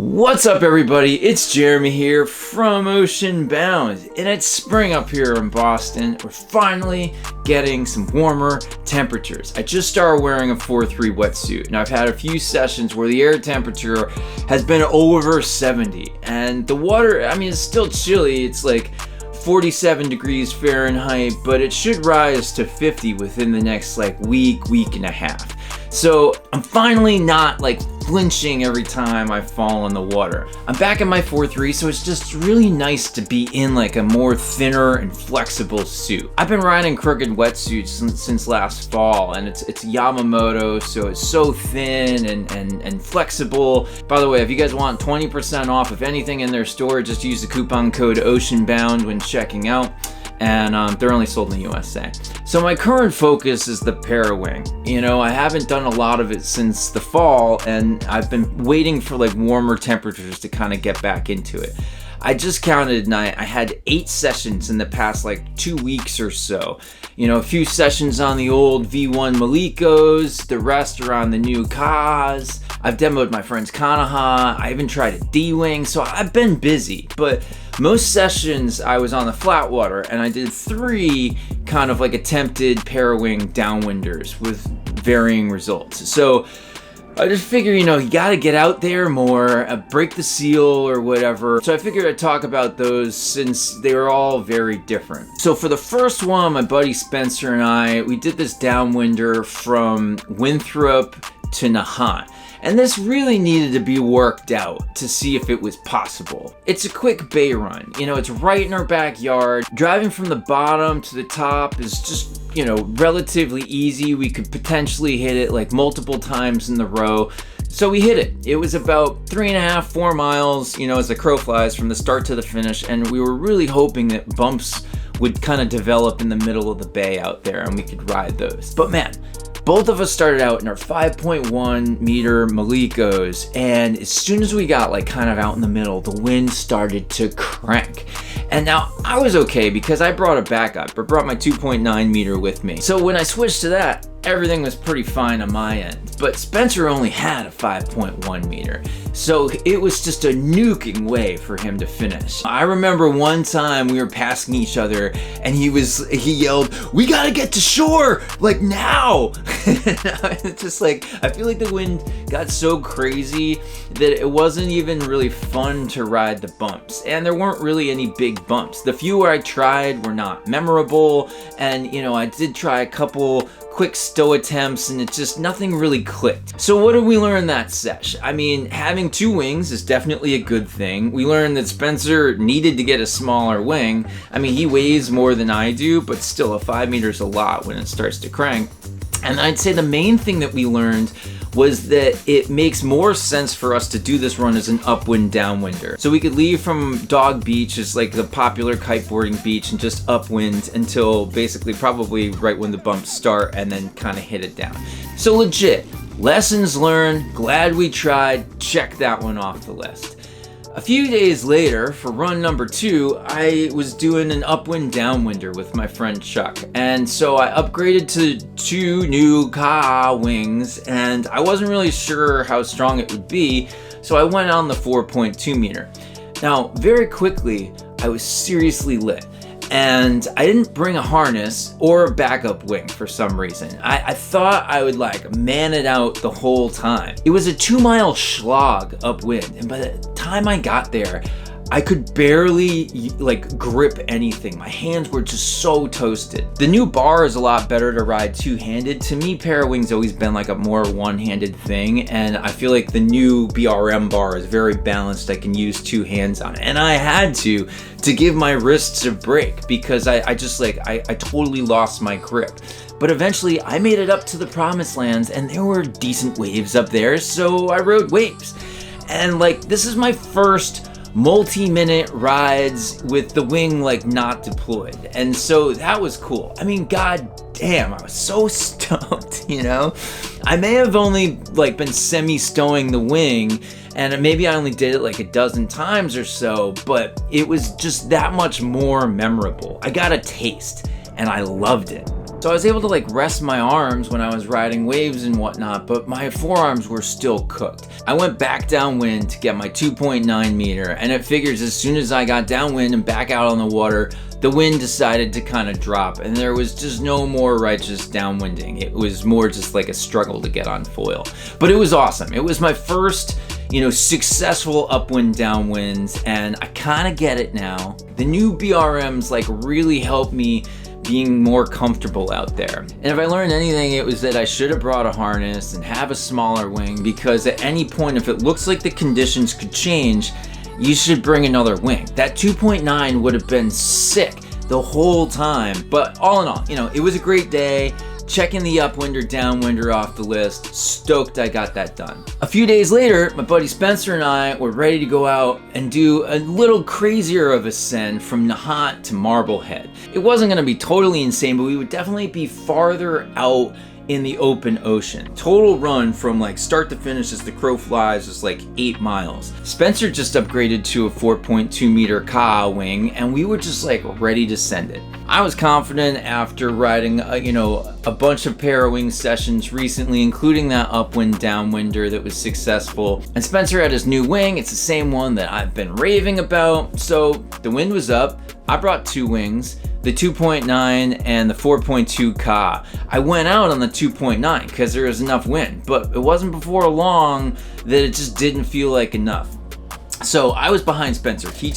What's up everybody, it's Jeremy here from Ocean Bound, and it's spring up here in Boston. We're finally getting some warmer temperatures. I just started wearing a 4-3 wetsuit, and I've had a few sessions where the air temperature has been over 70, and the water, I mean, it's still chilly. It's like 47 degrees Fahrenheit, but it should rise to 50 within the next week and a half. So I'm finally not flinching every time I fall in the water. I'm back in my 4-3, so it's just really nice to be in a more thinner and flexible suit. I've been riding crooked wetsuits since last fall, and it's Yamamoto, so it's so thin and flexible. By the way, if you guys want 20% off of anything in their store, just use the coupon code OceanBound when checking out. And they're only sold in the USA. So my current focus is the Parawing. You know, I haven't done a lot of it since the fall, and I've been waiting for warmer temperatures to kind of get back into it. I just counted, and I had 8 sessions in the past 2 weeks or so. You know, a few sessions on the old V1 Malikos, the rest are on the new Ka'as. I've demoed my friend's Kanaha. I even tried a D-Wing, so I've been busy. But most sessions I was on the flat water, and I did 3 kind of attempted Parawing downwinders with varying results. So I just figure, you gotta get out there more, break the seal or whatever. So I figured I'd talk about those since they were all very different. So for the first one, my buddy Spencer and we did this downwinder from Winthrop to Nahant. And this really needed to be worked out to see if it was possible. It's a quick bay run. It's right in our backyard. Driving from the bottom to the top is just, relatively easy. We could potentially hit it multiple times in the row. So we hit it. It was about 3.5, 4 miles, as the crow flies from the start to the finish. And we were really hoping that bumps would kind of develop in the middle of the bay out there and we could ride those. But man, both of us started out in our 5.1 meter Malikos, and as soon as we got kind of out in the middle, the wind started to crank. And now I was okay because I brought a backup. I brought my 2.9 meter with me. So when I switched to that, everything was pretty fine on my end. But Spencer only had a 5.1 meter. So it was just a nuking way for him to finish. I remember one time we were passing each other and he yelled, "We gotta get to shore, now!" It's just I feel like the wind got so crazy that it wasn't even really fun to ride the bumps. And there weren't really any big bumps. The few I tried were not memorable. And I did try a couple quick stow attempts, and it's just nothing really clicked. So what did we learn that sesh? I mean, having 2 wings is definitely a good thing. We learned that Spencer needed to get a smaller wing. I mean, he weighs more than I do, but still a 5 meter is a lot when it starts to crank. And I'd say the main thing that we learned was that it makes more sense for us to do this run as an upwind downwinder. So we could leave from Dog Beach, is the popular kiteboarding beach, and just upwind until basically probably right when the bumps start, and then kind of hit it down. So legit, lessons learned, glad we tried, check that one off the list. A few days later, for run number 2, I was doing an upwind downwinder with my friend Chuck. And so I upgraded to 2 new Ka'a wings, and I wasn't really sure how strong it would be, so I went on the 4.2 meter. Now, very quickly, I was seriously lit. And I didn't bring a harness or a backup wing for some reason. I thought I would man it out the whole time. It was a 2-mile slog upwind, and by the time I got there, I could barely grip anything. My hands were just so toasted. The new bar is a lot better to ride 2-handed. To me, Parawing's always been a more one-handed thing, and I feel like the new BRM bar is very balanced. I can use 2 hands on it, and I had to give my wrists a break because I totally lost my grip. But eventually I made it up to the promised lands, and there were decent waves up there, so I rode waves. And this is my first multi-minute rides with the wing not deployed, and so that was cool. I mean, god damn, I was so stoked. I may have only been semi-stowing the wing, and maybe I only did it a dozen times or so, but it was just that much more memorable. I got a taste and I loved it. So I was able to like rest my arms when I was riding waves and whatnot, but my forearms were still cooked. I went back downwind to get my 2.9 meter, and it figures as soon as I got downwind and back out on the water, the wind decided to kind of drop, and there was just no more righteous downwinding. It was more just like a struggle to get on foil. But it was awesome. It was my first, successful upwind downwinds, and I kind of get it now. The new BRMs like really helped me being more comfortable out there. And if I learned anything, it was that I should have brought a harness and have a smaller wing, because at any point, if it looks like the conditions could change, you should bring another wing. That 2.9 would have been sick the whole time. But all in all, it was a great day. Checking the upwinder, downwinder off the list. Stoked I got that done. A few days later, my buddy Spencer and I were ready to go out and do a little crazier of a send from Nahant to Marblehead. It wasn't gonna be totally insane, but we would definitely be farther out in the open ocean. Total run from like start to finish as the crow flies was like 8 miles. Spencer just upgraded to a 4.2 meter Ka'a wing, and we were just like ready to send it. I was confident after riding a bunch of Parawing sessions recently, including that upwind downwinder that was successful. And Spencer had his new wing. It's the same one that I've been raving about. So the wind was up. I brought 2 wings, the 2.9 and the 4.2 Ka'a. I went out on the 2.9 because there was enough wind, but it wasn't before long that it just didn't feel like enough. So I was behind Spencer. He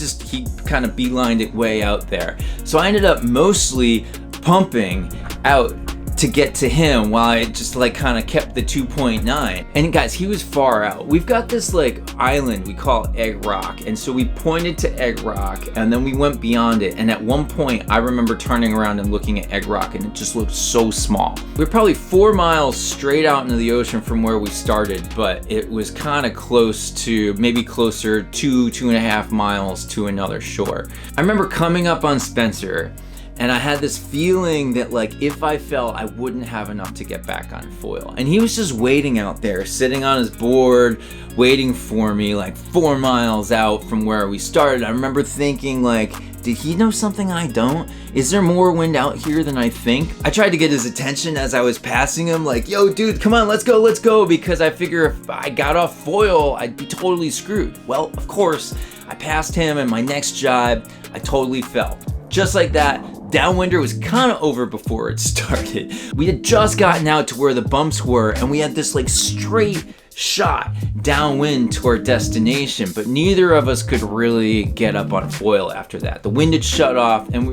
kind of beelined it way out there. So I ended up mostly pumping out to get to him while I just like kind of kept the 2.9. And guys, he was far out. We've got this like island we call Egg Rock, and so we pointed to Egg Rock and then we went beyond it, and at one point I remember turning around and looking at Egg Rock, and it just looked so small. We were probably 4 miles straight out into the ocean from where we started, but it was kind of close to, maybe closer 2.5 miles to another shore. I remember coming up on Spencer, and I had this feeling that like if I fell, I wouldn't have enough to get back on foil. And he was just waiting out there, sitting on his board, waiting for me like 4 miles out from where we started. I remember thinking like, did he know something I don't? Is there more wind out here than I think? I tried to get his attention as I was passing him, like, yo dude, come on, let's go, because I figure if I got off foil, I'd be totally screwed. Well, of course, I passed him, and my next jibe, I totally fell. Just like that, downwinder was kind of over before it started. We had just gotten out to where the bumps were, and we had this like straight shot downwind to our destination, but neither of us could really get up on foil after that. The wind had shut off, and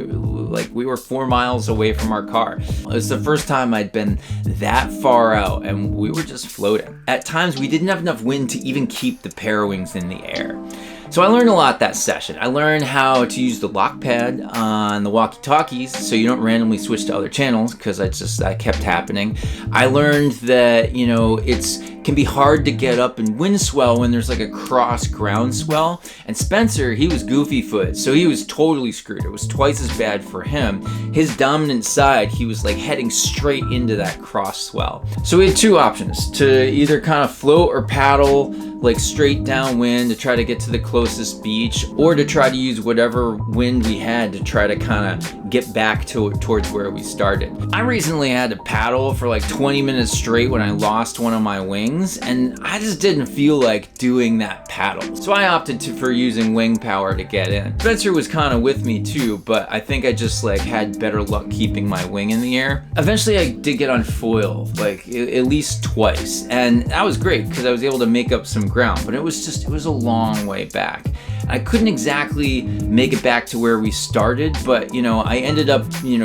we were 4 miles away from our car. It was the first time I'd been that far out, and we were just floating. At times, we didn't have enough wind to even keep the Parawings in the air. So I learned a lot that session. I learned how to use the lock pad on the walkie-talkies so you don't randomly switch to other channels, because that kept happening. I learned that, it can be hard to get up in wind swell when there's like a cross ground swell. And Spencer, he was goofy foot, so he was totally screwed. It was twice as bad for him. His dominant side, he was like heading straight into that cross swell. So we had 2 options, to either kind of float or paddle like straight downwind to try to get to the closest beach, or to try to use whatever wind we had to try to kind of get back towards where we started. I recently had to paddle for like 20 minutes straight when I lost one of my wings, and I just didn't feel like doing that paddle. So I opted for using wing power to get in. Spencer was kind of with me too, but I think I just like had better luck keeping my wing in the air. Eventually I did get on foil like at least twice, and that was great because I was able to make up some ground, but it was a long way back. I couldn't exactly make it back to where we started, but I ended up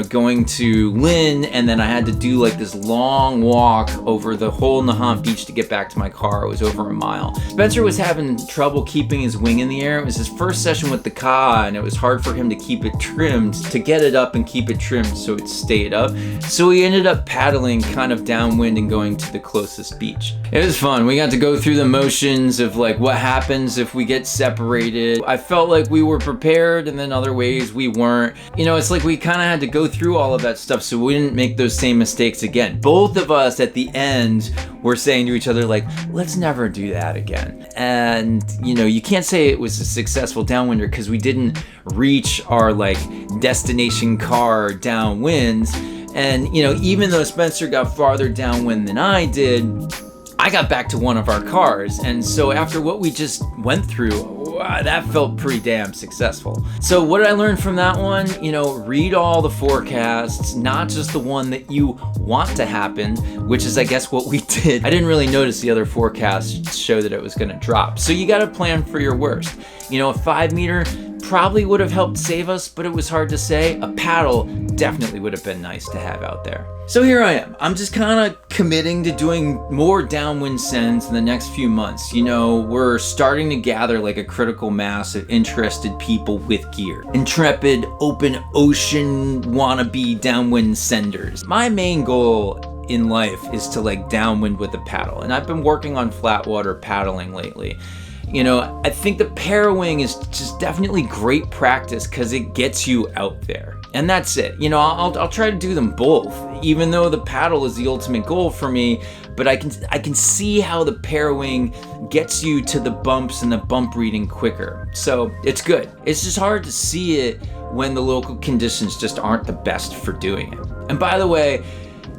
going to Lynn, and then I had to do like this long walk over the whole Nahant beach to get back to my car. It was over a mile. Spencer was having trouble keeping his wing in the air. It was his first session with the Ka'a, and it was hard for him to keep it trimmed, to get it up and keep it trimmed so it stayed up. So he ended up paddling kind of downwind and going to the closest beach. It was fun. We got to go through the motions of like what happens if we get separated. I felt like we were prepared, and then other ways we weren't. It's like we kind of had to go through all of that stuff so we didn't make those same mistakes again. Both of us at the end were saying to each other like, let's never do that again. And you can't say it was a successful downwinder because we didn't reach our like destination car downwind. And, you know, even though Spencer got farther downwind than I did, I got back to one of our cars. And so after what we just went through, that felt pretty damn successful. So what did I learn from that one? You know, read all the forecasts, not just the one that you want to happen, which is, I guess, what we did. I didn't really notice the other forecasts show that it was gonna drop. So you gotta plan for your worst. You know, a 5 meter probably would have helped save us, but it was hard to say. A paddle definitely would have been nice to have out there. So here I am. I'm just kind of committing to doing more downwind sends in the next few months. You know, we're starting to gather like a critical mass of interested people with gear. Intrepid, open ocean, wannabe downwind senders. My main goal in life is to like downwind with a paddle, and I've been working on flat water paddling lately. You know, I think the Parawing is just definitely great practice because it gets you out there. And that's it. You know, I'll try to do them both, even though the paddle is the ultimate goal for me. But I can see how the Parawing gets you to the bumps and the bump reading quicker. So it's good. It's just hard to see it when the local conditions just aren't the best for doing it. And by the way,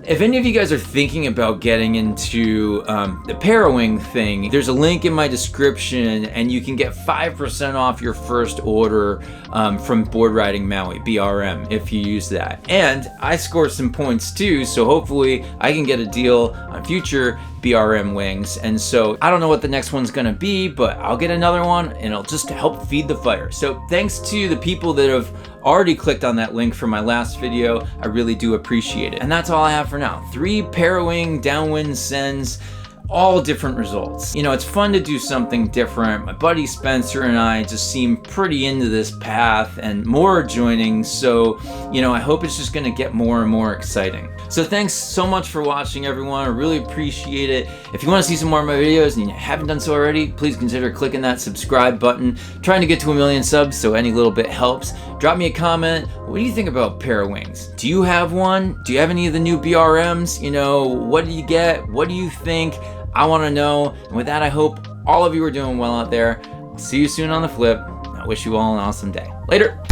if any of you guys are thinking about getting into the Parawing thing, there's a link in my description and you can get 5% off your first order from Board Riding Maui, BRM, if you use that. And I score some points too, so hopefully I can get a deal on future BRM wings. And so I don't know what the next one's gonna be, but I'll get another one and it'll just help feed the fire. So thanks to the people that have already clicked on that link from my last video. I really do appreciate it. And that's all I have for now. 3 Parawing downwind sends, all different results. You know, it's fun to do something different. My buddy Spencer and I just seem pretty into this path, and more are joining. So, you know, I hope it's just gonna get more and more exciting. So thanks so much for watching, everyone. I really appreciate it. If you wanna see some more of my videos and you haven't done so already, please consider clicking that subscribe button. Trying to get to 1 million subs, so any little bit helps. Drop me a comment. What do you think about Parawings? Do you have one? Do you have any of the new BRMs? You know, what do you get? What do you think? I want to know. And with that, I hope all of you are doing well out there. I'll see you soon on the flip. I wish you all an awesome day. Later.